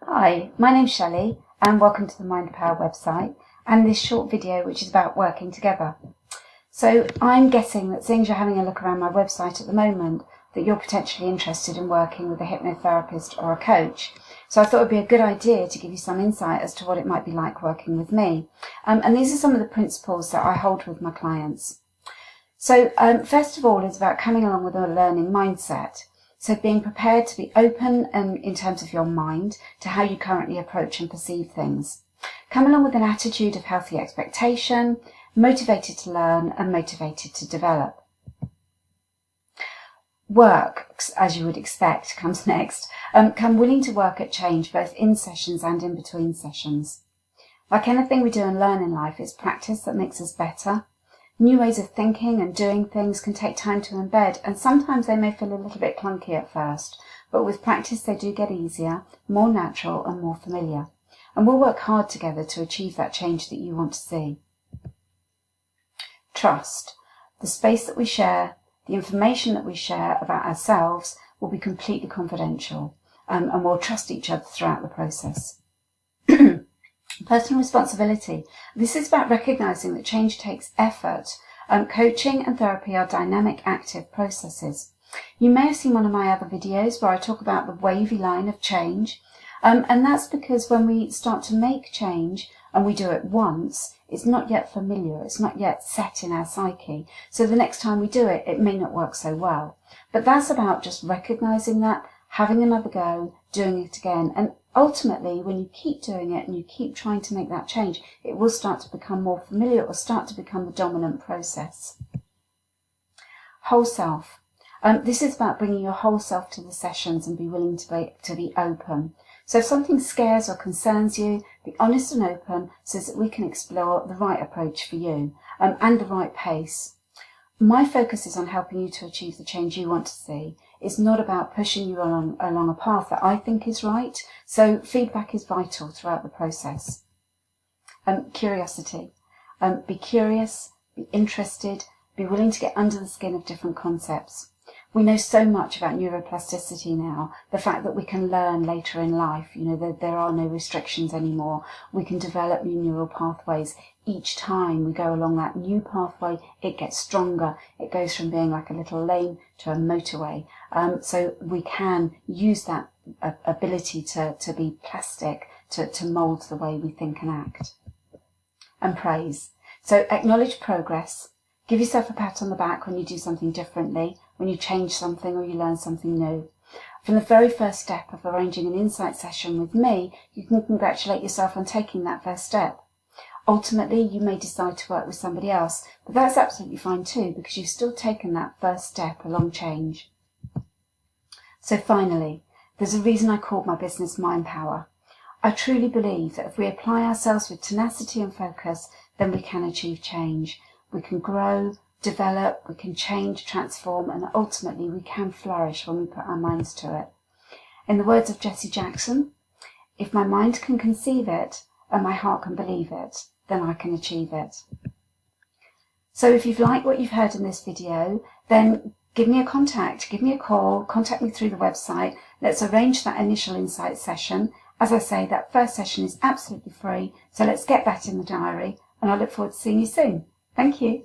Hi, my name's Shelley and welcome to the Mind Power website and this short video which is about working together. So I'm guessing that seeing as you're having a look around my website at the moment that you're potentially interested in working with a hypnotherapist or a coach. So I thought it would be a good idea to give you some insight as to what it might be like working with me. And these are some of the principles that I hold with my clients. So first of all, it's about coming along with a learning mindset. So being prepared to be open in terms of your mind to how you currently approach and perceive things. Come along with an attitude of healthy expectation, motivated to learn and motivated to develop. Work, as you would expect, comes next. Come willing to work at change both in sessions and in between sessions. Like anything we do and learn in life, it's practice that makes us better. New ways of thinking and doing things can take time to embed, and sometimes they may feel a little bit clunky at first, but with practice they do get easier, more natural and more familiar. And we'll work hard together to achieve that change that you want to see. Trust. The space that we share, the information that we share about ourselves will be completely confidential, and we'll trust each other throughout the process. Personal responsibility. This is about recognizing that change takes effort. Coaching and therapy are dynamic, active processes. You may have seen one of my other videos where I talk about the wavy line of change. And that's because when we start to make change and we do it once, it's not yet familiar, it's not yet set in our psyche. So the next time we do it, it may not work so well. But that's about just recognizing that, having another go, doing it again. And ultimately, when you keep doing it and you keep trying to make that change, it will start to become more familiar or start to become the dominant process. Whole self. This is about bringing your whole self to the sessions and be willing to be open. So if something scares or concerns you, be honest and open so that we can explore the right approach for you and the right pace. My focus is on helping you to achieve the change you want to see. It's not about pushing you along a path that I think is right. So feedback is vital throughout the process. Curiosity. Be curious, be interested, be willing to get under the skin of different concepts. We know so much about neuroplasticity now, the fact that we can learn later in life, there are no restrictions anymore. We can develop new neural pathways. Each time we go along that new pathway, it gets stronger. It goes from being like a little lane to a motorway. So we can use that ability to be plastic, to mould the way we think and act. And praise. So acknowledge progress. Give yourself a pat on the back when you do something differently, when you change something or you learn something new. From the very first step of arranging an insight session with me, you can congratulate yourself on taking that first step. Ultimately, you may decide to work with somebody else, but that's absolutely fine too, because you've still taken that first step along change. So finally, there's a reason I called my business Mind Power. I truly believe that if we apply ourselves with tenacity and focus, then we can achieve change. We can grow, develop, we can change, transform, and ultimately we can flourish when we put our minds to it. In the words of Jesse Jackson, if my mind can conceive it and my heart can believe it, then I can achieve it. So if you've liked what you've heard in this video, then give me a contact, give me a call, contact me through the website. Let's arrange that initial insight session. As I say, that first session is absolutely free, so let's get that in the diary, and I look forward to seeing you soon. Thank you.